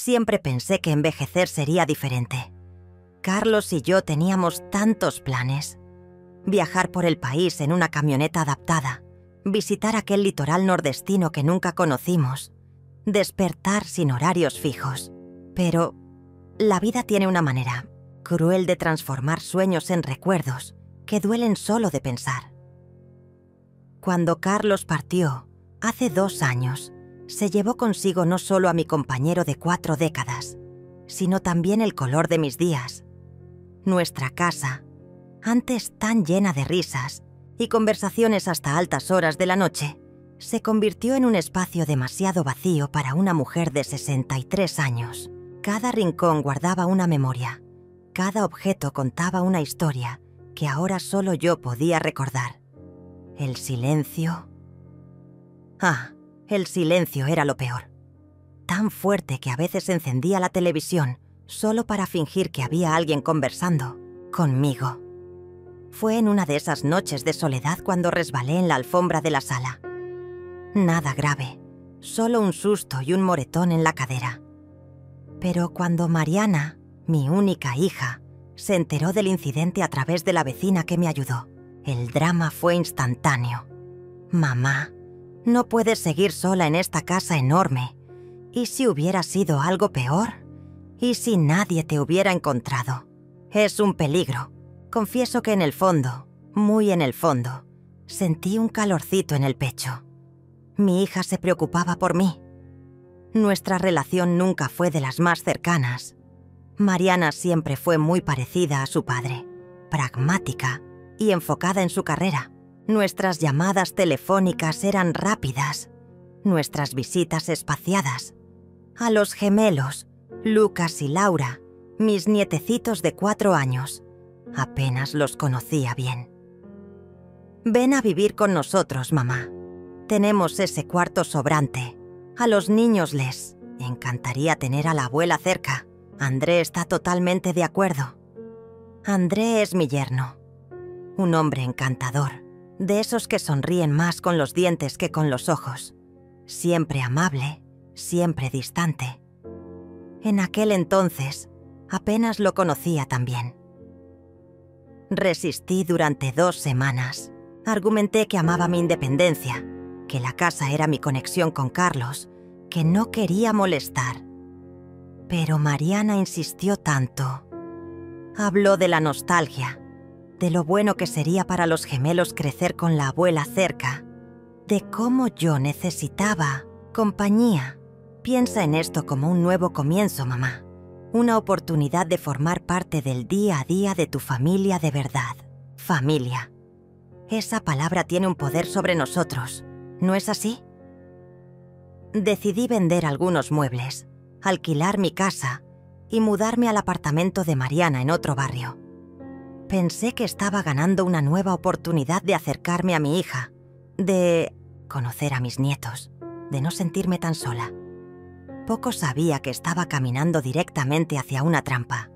Siempre pensé que envejecer sería diferente. Carlos y yo teníamos tantos planes. Viajar por el país en una camioneta adaptada, visitar aquel litoral nordestino que nunca conocimos, despertar sin horarios fijos. Pero la vida tiene una manera cruel de transformar sueños en recuerdos que duelen solo de pensar. Cuando Carlos partió, hace 2 años, se llevó consigo no solo a mi compañero de 4 décadas, sino también el color de mis días. Nuestra casa, antes tan llena de risas y conversaciones hasta altas horas de la noche, se convirtió en un espacio demasiado vacío para una mujer de 63 años. Cada rincón guardaba una memoria, cada objeto contaba una historia que ahora solo yo podía recordar. El silencio... el silencio era lo peor. Tan fuerte que a veces encendía la televisión solo para fingir que había alguien conversando conmigo. Fue en una de esas noches de soledad cuando resbalé en la alfombra de la sala. Nada grave, solo un susto y un moretón en la cadera. Pero cuando Mariana, mi única hija, se enteró del incidente a través de la vecina que me ayudó, el drama fue instantáneo. Mamá, no puedes seguir sola en esta casa enorme. ¿Y si hubiera sido algo peor? ¿Y si nadie te hubiera encontrado? Es un peligro. Confieso que en el fondo, muy en el fondo, sentí un calorcito en el pecho. Mi hija se preocupaba por mí. Nuestra relación nunca fue de las más cercanas. Mariana siempre fue muy parecida a su padre, pragmática y enfocada en su carrera. Nuestras llamadas telefónicas eran rápidas, nuestras visitas espaciadas. A los gemelos, Lucas y Laura, mis nietecitos de 4 años, apenas los conocía bien. Ven a vivir con nosotros, mamá. Tenemos ese cuarto sobrante. A los niños les encantaría tener a la abuela cerca. André está totalmente de acuerdo. André es mi yerno. Un hombre encantador, de esos que sonríen más con los dientes que con los ojos. Siempre amable, siempre distante. En aquel entonces, apenas lo conocía tan bien. Resistí durante 2 semanas. Argumenté que amaba mi independencia, que la casa era mi conexión con Carlos, que no quería molestar. Pero Mariana insistió tanto. Habló de la nostalgia, de lo bueno que sería para los gemelos crecer con la abuela cerca, de cómo yo necesitaba compañía. Piensa en esto como un nuevo comienzo, mamá. Una oportunidad de formar parte del día a día de tu familia de verdad. Familia. Esa palabra tiene un poder sobre nosotros, ¿no es así? Decidí vender algunos muebles, alquilar mi casa y mudarme al apartamento de Mariana en otro barrio. Pensé que estaba ganando una nueva oportunidad de acercarme a mi hija, de conocer a mis nietos, de no sentirme tan sola. Poco sabía que estaba caminando directamente hacia una trampa.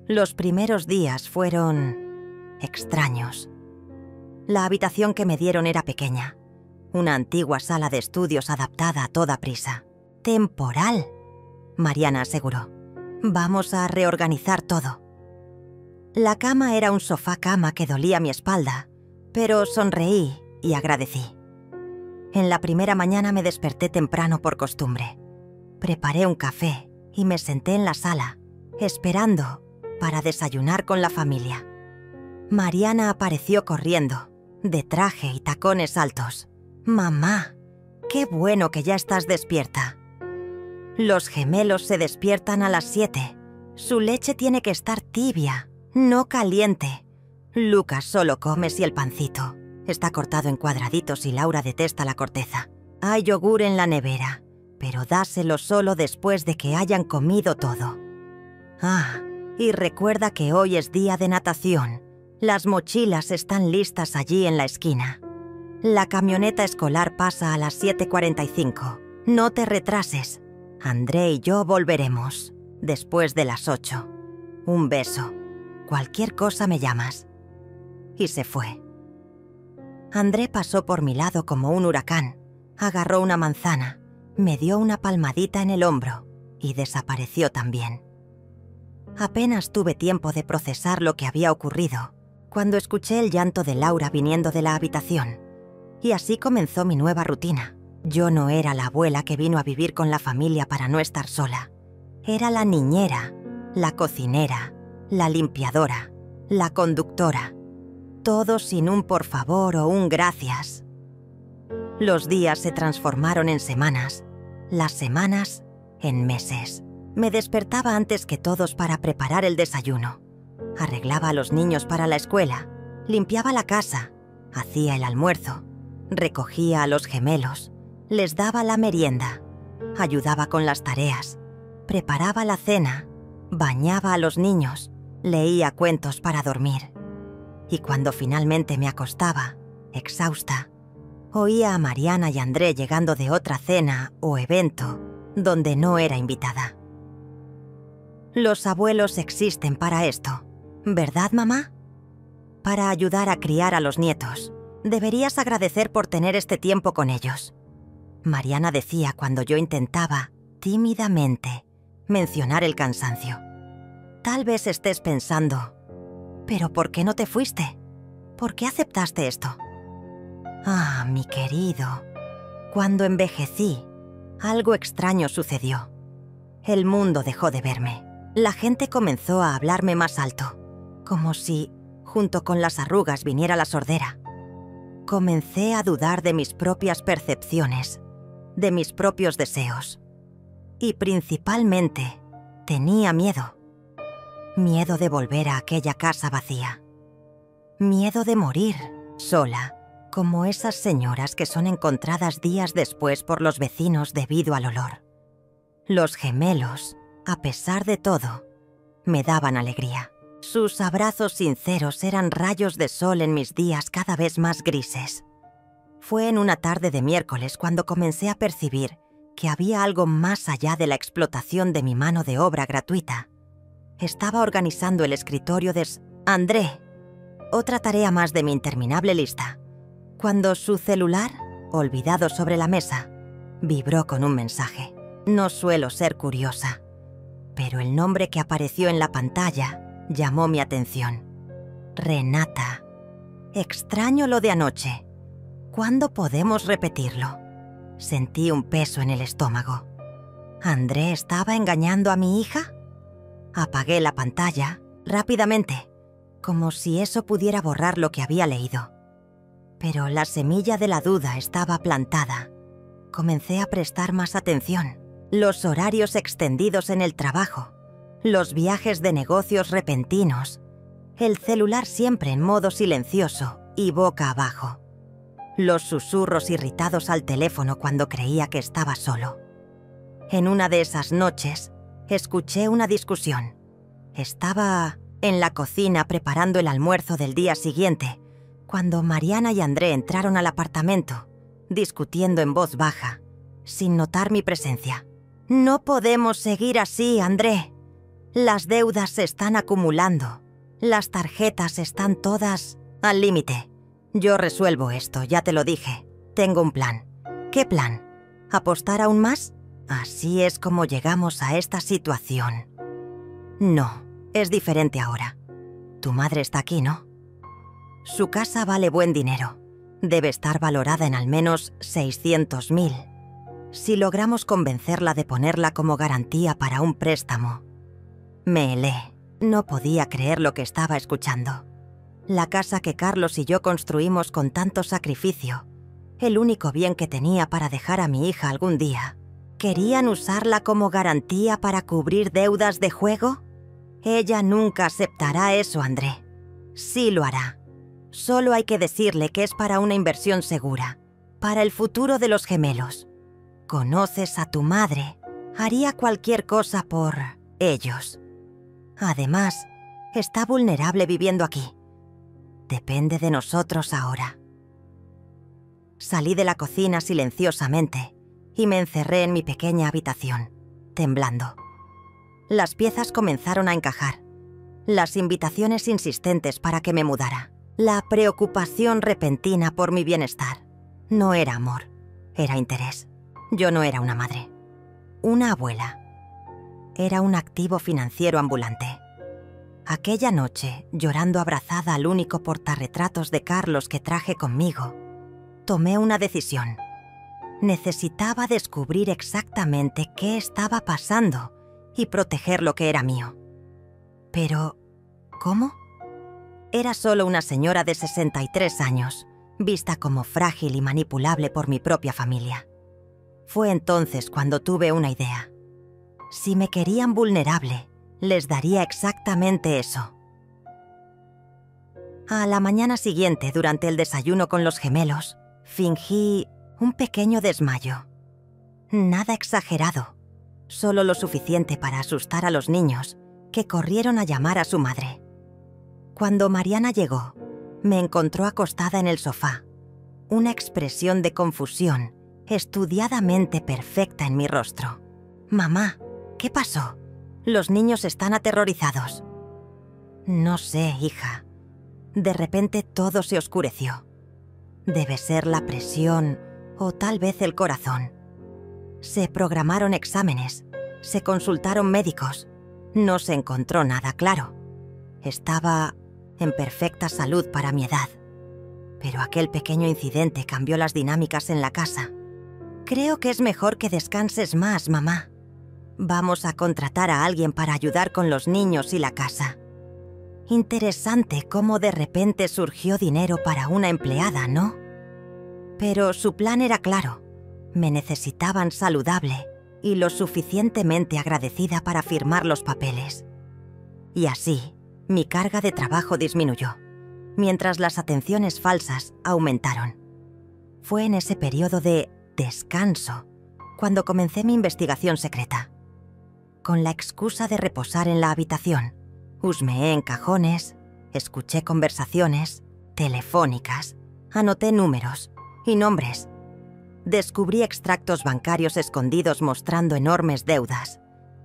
Los primeros días fueron extraños. La habitación que me dieron era pequeña, una antigua sala de estudios adaptada a toda prisa. Temporal, Mariana aseguró. Vamos a reorganizar todo. La cama era un sofá-cama que dolía mi espalda, pero sonreí y agradecí. En la primera mañana me desperté temprano por costumbre. Preparé un café y me senté en la sala, esperando para desayunar con la familia. Mariana apareció corriendo, de traje y tacones altos. «Mamá, qué bueno que ya estás despierta». Los gemelos se despiertan a las 7. Su leche tiene que estar tibia, no caliente. Lucas solo come si el pancito está cortado en cuadraditos y Laura detesta la corteza. Hay yogur en la nevera, pero dáselo solo después de que hayan comido todo. Y recuerda que hoy es día de natación. Las mochilas están listas allí en la esquina. La camioneta escolar pasa a las 7:45. No te retrases. André y yo volveremos después de las 8. Un beso. Cualquier cosa me llamas. Y se fue. André pasó por mi lado como un huracán. Agarró una manzana, me dio una palmadita en el hombro y desapareció también. Apenas tuve tiempo de procesar lo que había ocurrido cuando escuché el llanto de Laura viniendo de la habitación, y así comenzó mi nueva rutina. Yo no era la abuela que vino a vivir con la familia para no estar sola. Era la niñera, la cocinera, la limpiadora, la conductora. Todo sin un por favor o un gracias. Los días se transformaron en semanas, las semanas en meses. Me despertaba antes que todos para preparar el desayuno. Arreglaba a los niños para la escuela, limpiaba la casa, hacía el almuerzo, recogía a los gemelos, les daba la merienda, ayudaba con las tareas, preparaba la cena, bañaba a los niños, leía cuentos para dormir. Y cuando finalmente me acostaba, exhausta, oía a Mariana y André llegando de otra cena o evento donde no era invitada. Los abuelos existen para esto, ¿verdad, mamá? Para ayudar a criar a los nietos. Deberías agradecer por tener este tiempo con ellos. Mariana decía cuando yo intentaba, tímidamente, mencionar el cansancio. Tal vez estés pensando, ¿pero por qué no te fuiste? ¿Por qué aceptaste esto? Ah, mi querido, cuando envejecí, algo extraño sucedió. El mundo dejó de verme. La gente comenzó a hablarme más alto, como si, junto con las arrugas, viniera la sordera. Comencé a dudar de mis propias percepciones, de mis propios deseos. Y principalmente, tenía miedo. Miedo de volver a aquella casa vacía. Miedo de morir, sola, como esas señoras que son encontradas días después por los vecinos debido al olor. Los gemelos, a pesar de todo, me daban alegría. Sus abrazos sinceros eran rayos de sol en mis días cada vez más grises. Fue en una tarde de miércoles cuando comencé a percibir que había algo más allá de la explotación de mi mano de obra gratuita. Estaba organizando el escritorio de André, otra tarea más de mi interminable lista, cuando su celular, olvidado sobre la mesa, vibró con un mensaje. No suelo ser curiosa, pero el nombre que apareció en la pantalla llamó mi atención. Renata. Extraño lo de anoche. ¿Cuándo podemos repetirlo? Sentí un peso en el estómago. ¿André estaba engañando a mi hija? Apagué la pantalla rápidamente, como si eso pudiera borrar lo que había leído. Pero la semilla de la duda estaba plantada. Comencé a prestar más atención. Los horarios extendidos en el trabajo, los viajes de negocios repentinos, el celular siempre en modo silencioso y boca abajo, los susurros irritados al teléfono cuando creía que estaba solo. En una de esas noches, escuché una discusión. Estaba en la cocina preparando el almuerzo del día siguiente, cuando Mariana y André entraron al apartamento, discutiendo en voz baja, sin notar mi presencia. No podemos seguir así, André. Las deudas se están acumulando. Las tarjetas están todas al límite. Yo resuelvo esto, ya te lo dije. Tengo un plan. ¿Qué plan? ¿Apostar aún más? Así es como llegamos a esta situación. No, es diferente ahora. Tu madre está aquí, ¿no? Su casa vale buen dinero. Debe estar valorada en al menos 600.000. Si logramos convencerla de ponerla como garantía para un préstamo. Me helé. No podía creer lo que estaba escuchando. La casa que Carlos y yo construimos con tanto sacrificio, el único bien que tenía para dejar a mi hija algún día. ¿Querían usarla como garantía para cubrir deudas de juego? Ella nunca aceptará eso, André. Sí lo hará. Solo hay que decirle que es para una inversión segura, para el futuro de los gemelos. Conoces a tu madre. Haría cualquier cosa por ellos. Además, está vulnerable viviendo aquí. Depende de nosotros ahora. Salí de la cocina silenciosamente y me encerré en mi pequeña habitación, temblando. Las piezas comenzaron a encajar. Las invitaciones insistentes para que me mudara. La preocupación repentina por mi bienestar. No era amor, era interés. Yo no era una madre, una abuela. era un activo financiero ambulante. Aquella noche, llorando abrazada al único portarretratos de Carlos que traje conmigo, tomé una decisión. Necesitaba descubrir exactamente qué estaba pasando y proteger lo que era mío. Pero, ¿cómo? Era solo una señora de 63 años, vista como frágil y manipulable por mi propia familia. Fue entonces cuando tuve una idea. Si me querían vulnerable, les daría exactamente eso. A la mañana siguiente, durante el desayuno con los gemelos, fingí un pequeño desmayo. Nada exagerado, solo lo suficiente para asustar a los niños, que corrieron a llamar a su madre. Cuando Mariana llegó, me encontró acostada en el sofá, una expresión de confusión estudiadamente perfecta en mi rostro. «Mamá, ¿qué pasó? Los niños están aterrorizados». «No sé, hija». De repente todo se oscureció. Debe ser la presión o tal vez el corazón. Se programaron exámenes, se consultaron médicos. No se encontró nada claro. Estaba en perfecta salud para mi edad. Pero aquel pequeño incidente cambió las dinámicas en la casa. «Creo que es mejor que descanses más, mamá. Vamos a contratar a alguien para ayudar con los niños y la casa». Interesante cómo de repente surgió dinero para una empleada, ¿no? Pero su plan era claro. Me necesitaban saludable y lo suficientemente agradecida para firmar los papeles. Y así, mi carga de trabajo disminuyó, mientras las atenciones falsas aumentaron. Fue en ese periodo de descanso cuando comencé mi investigación secreta. Con la excusa de reposar en la habitación, husmeé en cajones, escuché conversaciones telefónicas, anoté números y nombres. Descubrí extractos bancarios escondidos mostrando enormes deudas.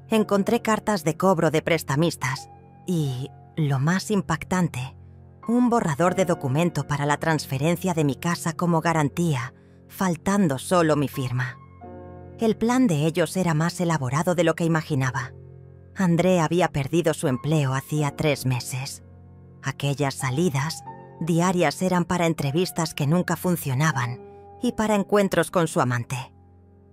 Encontré cartas de cobro de prestamistas y, lo más impactante, un borrador de documento para la transferencia de mi casa como garantía, faltando solo mi firma. El plan de ellos era más elaborado de lo que imaginaba. André había perdido su empleo hacía 3 meses. Aquellas salidas diarias eran para entrevistas que nunca funcionaban y para encuentros con su amante.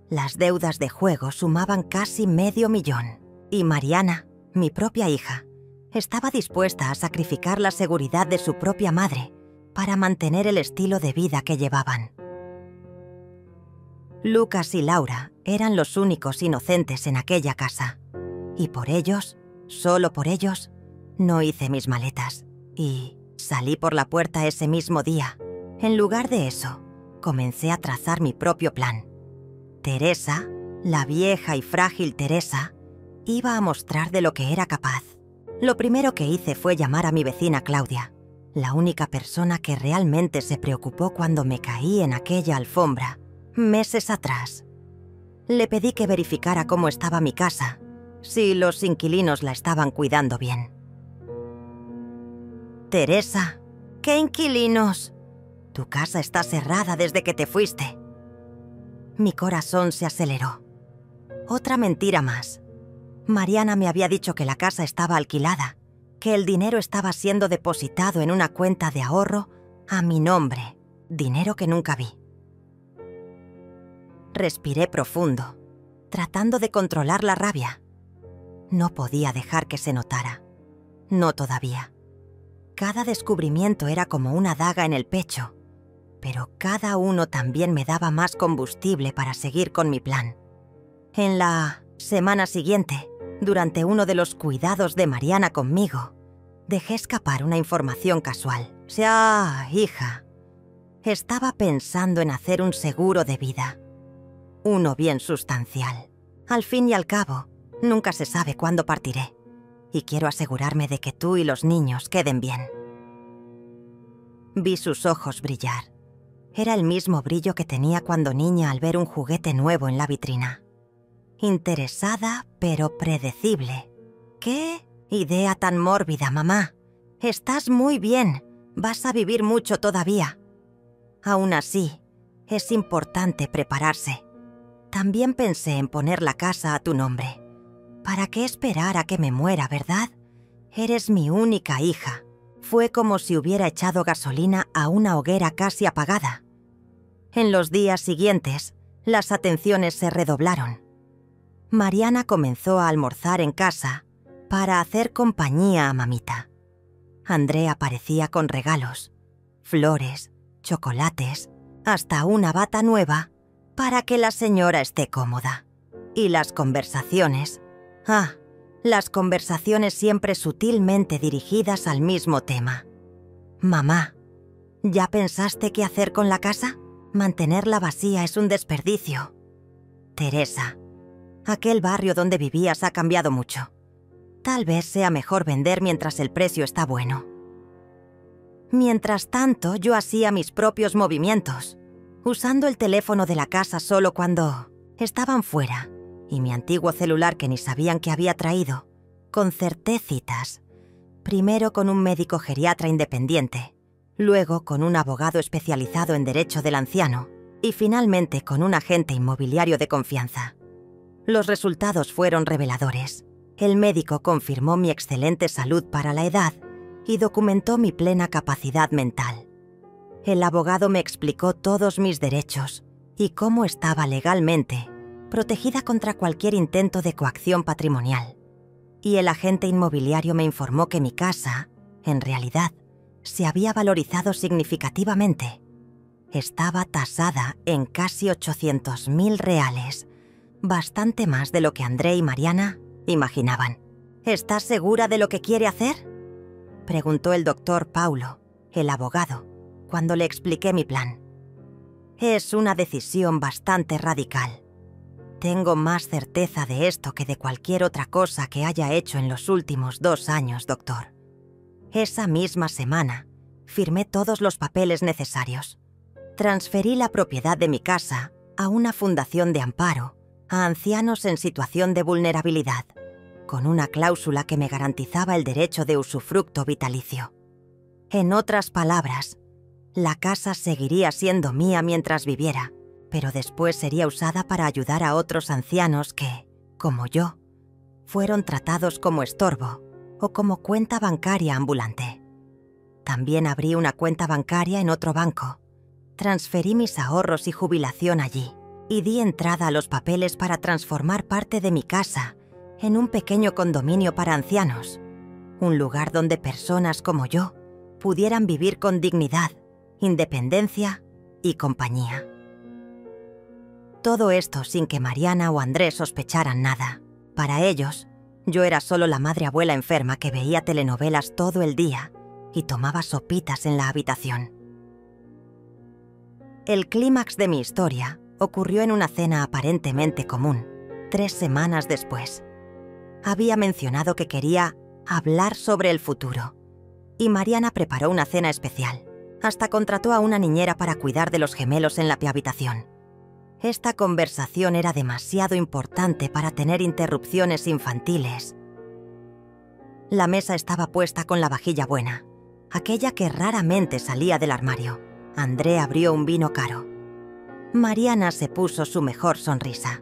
Las deudas de juego sumaban casi $500,000 y Mariana, mi propia hija, estaba dispuesta a sacrificar la seguridad de su propia madre para mantener el estilo de vida que llevaban. Lucas y Laura eran los únicos inocentes en aquella casa. Y por ellos, solo por ellos, no hice mis maletas. Y salí por la puerta ese mismo día. En lugar de eso, comencé a trazar mi propio plan. Teresa, la vieja y frágil Teresa, iba a mostrar de lo que era capaz. Lo primero que hice fue llamar a mi vecina Claudia, la única persona que realmente se preocupó cuando me caí en aquella alfombra, meses atrás. Le pedí que verificara cómo estaba mi casa, si los inquilinos la estaban cuidando bien. «Teresa, ¿qué inquilinos? Tu casa está cerrada desde que te fuiste». Mi corazón se aceleró. Otra mentira más. Mariana me había dicho que la casa estaba alquilada, que el dinero estaba siendo depositado en una cuenta de ahorro a mi nombre, dinero que nunca vi. Respiré profundo, tratando de controlar la rabia. No podía dejar que se notara. No todavía. Cada descubrimiento era como una daga en el pecho, pero cada uno también me daba más combustible para seguir con mi plan. En la semana siguiente, durante uno de los cuidados de Mariana conmigo, dejé escapar una información casual. Hija, estaba pensando en hacer un seguro de vida. Uno bien sustancial. Al fin y al cabo, nunca se sabe cuándo partiré, y quiero asegurarme de que tú y los niños queden bien. Vi sus ojos brillar. Era el mismo brillo que tenía cuando niña al ver un juguete nuevo en la vitrina. Interesada, pero predecible. ¿Qué idea tan mórbida, mamá? Estás muy bien. Vas a vivir mucho todavía. Aún así, es importante prepararse. También pensé en poner la casa a tu nombre, ¿Para qué esperar a que me muera, verdad? Eres mi única hija. Fue como si hubiera echado gasolina a una hoguera casi apagada. En los días siguientes, las atenciones se redoblaron. Mariana comenzó a almorzar en casa para hacer compañía a mamita. André aparecía con regalos, flores, chocolates, hasta una bata nueva para que la señora esté cómoda. Y las conversaciones. Las conversaciones siempre sutilmente dirigidas al mismo tema. Mamá, ¿ya pensaste qué hacer con la casa? Mantenerla vacía es un desperdicio. Teresa, aquel barrio donde vivías ha cambiado mucho. Tal vez sea mejor vender mientras el precio está bueno. Mientras tanto, yo hacía mis propios movimientos, usando el teléfono de la casa solo cuando estaban fuera, y mi antiguo celular que ni sabían que había traído. Concerté citas, primero con un médico geriatra independiente, luego con un abogado especializado en derecho del anciano y finalmente con un agente inmobiliario de confianza. Los resultados fueron reveladores. El médico confirmó mi excelente salud para la edad y documentó mi plena capacidad mental. El abogado me explicó todos mis derechos y cómo estaba legalmente protegida contra cualquier intento de coacción patrimonial. Y el agente inmobiliario me informó que mi casa, en realidad, se había valorizado significativamente. Estaba tasada en casi 800.000 reales, bastante más de lo que André y Mariana imaginaban. ¿Estás segura de lo que quiere hacer?, preguntó el doctor Paulo, el abogado, cuando le expliqué mi plan. Es una decisión bastante radical. Tengo más certeza de esto que de cualquier otra cosa que haya hecho en los últimos 2 años, doctor. Esa misma semana, firmé todos los papeles necesarios. Transferí la propiedad de mi casa a una fundación de amparo a ancianos en situación de vulnerabilidad, con una cláusula que me garantizaba el derecho de usufructo vitalicio. En otras palabras, la casa seguiría siendo mía mientras viviera, pero después sería usada para ayudar a otros ancianos que, como yo, fueron tratados como estorbo o como cuenta bancaria ambulante. También abrí una cuenta bancaria en otro banco. Transferí mis ahorros y jubilación allí y di entrada a los papeles para transformar parte de mi casa en un pequeño condominio para ancianos, un lugar donde personas como yo pudieran vivir con dignidad, independencia y compañía. Todo esto sin que Mariana o Andrés sospecharan nada. Para ellos, yo era solo la madre abuela enferma que veía telenovelas todo el día y tomaba sopitas en la habitación. El clímax de mi historia ocurrió en una cena aparentemente común, 3 semanas después. Había mencionado que quería hablar sobre el futuro, y Mariana preparó una cena especial. Hasta contrató a una niñera para cuidar de los gemelos en la habitación. Esta conversación era demasiado importante para tener interrupciones infantiles. La mesa estaba puesta con la vajilla buena, aquella que raramente salía del armario. André abrió un vino caro. Mariana se puso su mejor sonrisa.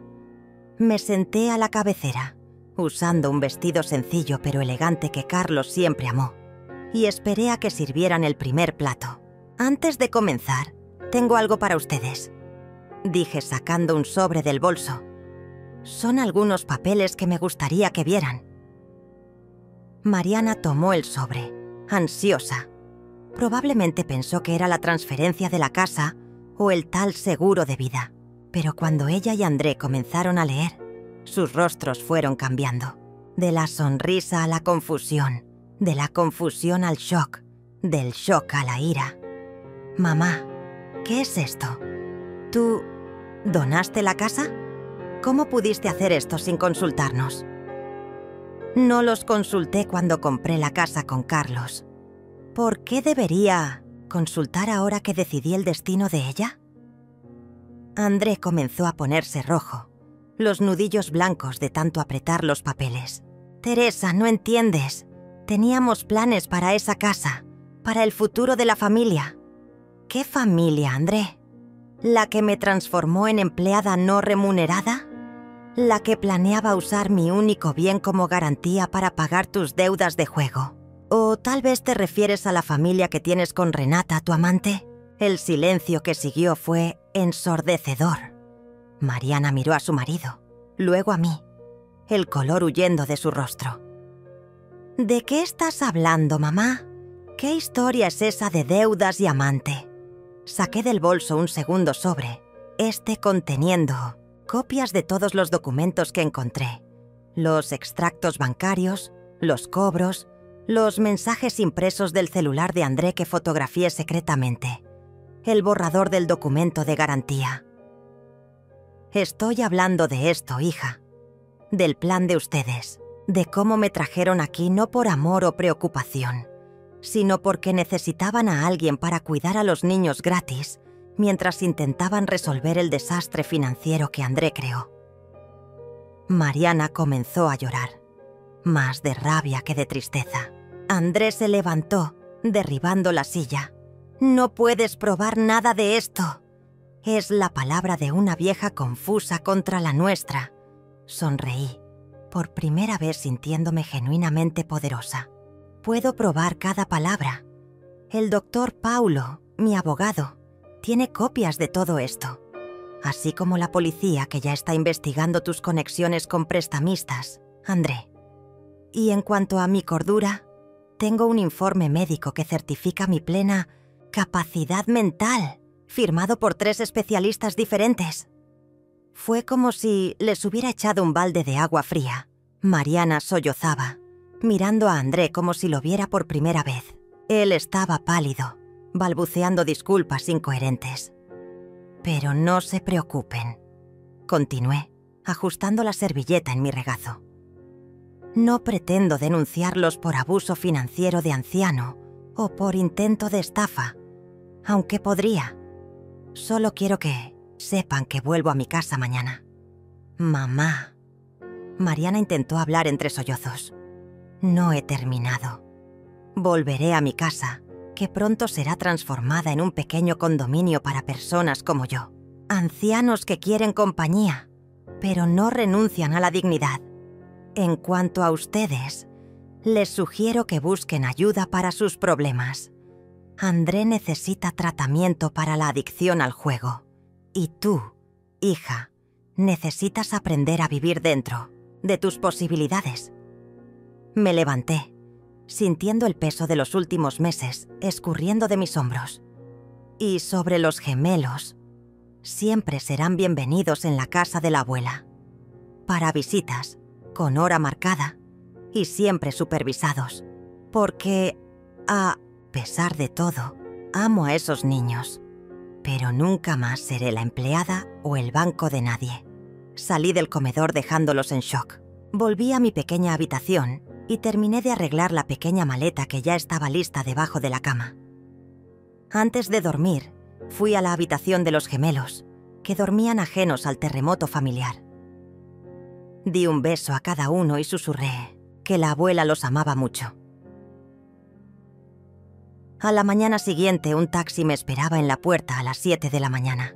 Me senté a la cabecera, usando un vestido sencillo pero elegante que Carlos siempre amó, y esperé a que sirvieran el primer plato. Antes de comenzar, tengo algo para ustedes, dije sacando un sobre del bolso. Son algunos papeles que me gustaría que vieran. Mariana tomó el sobre, ansiosa. Probablemente pensó que era la transferencia de la casa o el tal seguro de vida. Pero cuando ella y André comenzaron a leer, sus rostros fueron cambiando. De la sonrisa a la confusión, de la confusión al shock, del shock a la ira. Mamá, ¿qué es esto? ¿Tú donaste la casa? ¿Cómo pudiste hacer esto sin consultarnos? No los consulté cuando compré la casa con Carlos. ¿Por qué debería consultar ahora que decidí el destino de ella? André comenzó a ponerse rojo, los nudillos blancos de tanto apretar los papeles. Teresa, no entiendes. Teníamos planes para esa casa, para el futuro de la familia. ¿Qué familia, André? ¿La que me transformó en empleada no remunerada? la que planeaba usar mi único bien como garantía para pagar tus deudas de juego. ¿O tal vez te refieres a la familia que tienes con Renata, tu amante? El silencio que siguió fue ensordecedor. Mariana miró a su marido, luego a mí, el color huyendo de su rostro. ¿De qué estás hablando, mamá? ¿Qué historia es esa de deudas y amante? Saqué del bolso un segundo sobre, conteniendo copias de todos los documentos que encontré, los extractos bancarios, los cobros, los mensajes impresos del celular de André que fotografié secretamente, el borrador del documento de garantía. Estoy hablando de esto, hija, del plan de ustedes, de cómo me trajeron aquí no por amor o preocupación, sino porque necesitaban a alguien para cuidar a los niños gratis mientras intentaban resolver el desastre financiero que André creó. Mariana comenzó a llorar, más de rabia que de tristeza. André se levantó, derribando la silla. «No puedes probar nada de esto». Es la palabra de una vieja confusa contra la nuestra. Sonreí, por primera vez sintiéndome genuinamente poderosa. Puedo probar cada palabra. El doctor Paulo, mi abogado, tiene copias de todo esto, así como la policía que ya está investigando tus conexiones con prestamistas, André. Y en cuanto a mi cordura, tengo un informe médico que certifica mi plena capacidad mental, firmado por 3 especialistas diferentes. Fue como si les hubiera echado un balde de agua fría. Mariana sollozaba, mirando a André como si lo viera por primera vez. Él estaba pálido, balbuceando disculpas incoherentes. «Pero no se preocupen», continué, ajustando la servilleta en mi regazo. «No pretendo denunciarlos por abuso financiero de anciano o por intento de estafa, aunque podría. Solo quiero que sepan que vuelvo a mi casa mañana». «Mamá». Mariana intentó hablar entre sollozos. «No he terminado. Volveré a mi casa, que pronto será transformada en un pequeño condominio para personas como yo. Ancianos que quieren compañía, pero no renuncian a la dignidad. En cuanto a ustedes, les sugiero que busquen ayuda para sus problemas. André necesita tratamiento para la adicción al juego. Y tú, hija, necesitas aprender a vivir dentro de tus posibilidades». Me levanté, sintiendo el peso de los últimos meses escurriendo de mis hombros. Y sobre los gemelos, siempre serán bienvenidos en la casa de la abuela. Para visitas, con hora marcada, y siempre supervisados. Porque, a pesar de todo, amo a esos niños. Pero nunca más seré la empleada o el banco de nadie. Salí del comedor dejándolos en shock. Volví a mi pequeña habitación y terminé de arreglar la pequeña maleta que ya estaba lista debajo de la cama. Antes de dormir, fui a la habitación de los gemelos, que dormían ajenos al terremoto familiar. Di un beso a cada uno y susurré que la abuela los amaba mucho. A la mañana siguiente, un taxi me esperaba en la puerta a las 7 de la mañana.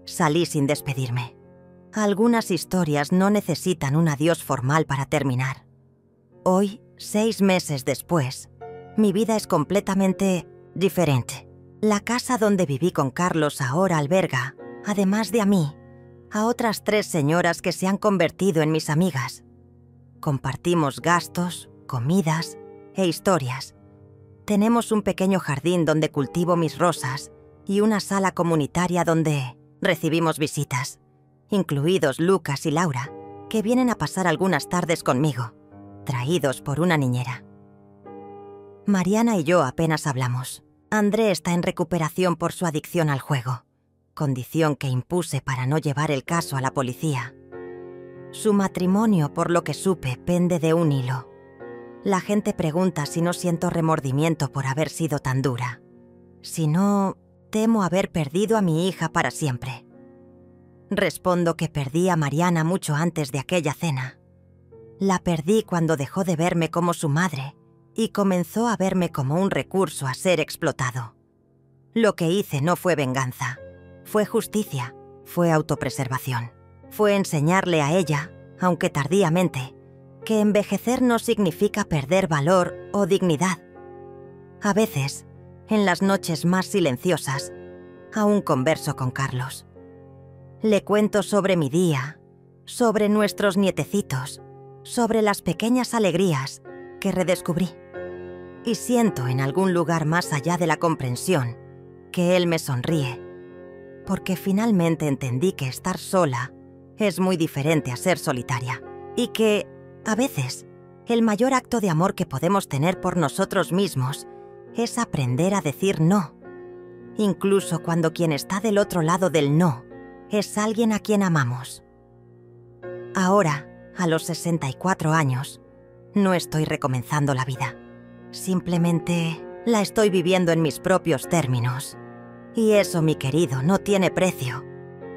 Salí sin despedirme. Algunas historias no necesitan un adiós formal para terminar. Hoy, 6 meses después, mi vida es completamente diferente. La casa donde viví con Carlos ahora alberga, además de a mí, a otras 3 señoras que se han convertido en mis amigas. Compartimos gastos, comidas e historias. Tenemos un pequeño jardín donde cultivo mis rosas y una sala comunitaria donde recibimos visitas, incluidos Lucas y Laura, que vienen a pasar algunas tardes conmigo, traídos por una niñera. Mariana y yo apenas hablamos. André está en recuperación por su adicción al juego, condición que impuse para no llevar el caso a la policía. Su matrimonio, por lo que supe, pende de un hilo. La gente pregunta si no siento remordimiento por haber sido tan dura. Si no, temo haber perdido a mi hija para siempre. Respondo que perdí a Mariana mucho antes de aquella cena. La perdí cuando dejó de verme como su madre y comenzó a verme como un recurso a ser explotado. Lo que hice no fue venganza, fue justicia, fue autopreservación. Fue enseñarle a ella aunque tardíamente, que envejecer no significa perder valor o dignidad. A veces, en las noches más silenciosas, aún converso con Carlos. Le cuento sobre mi día, sobre nuestros nietecitos, sobre las pequeñas alegrías que redescubrí. Y siento en algún lugar más allá de la comprensión que él me sonríe, porque finalmente entendí que estar sola es muy diferente a ser solitaria y que, a veces, el mayor acto de amor que podemos tener por nosotros mismos es aprender a decir no, incluso cuando quien está del otro lado del no es alguien a quien amamos. Ahora, a los 64 años, no estoy recomenzando la vida. Simplemente la estoy viviendo en mis propios términos. Y eso, mi querido, no tiene precio.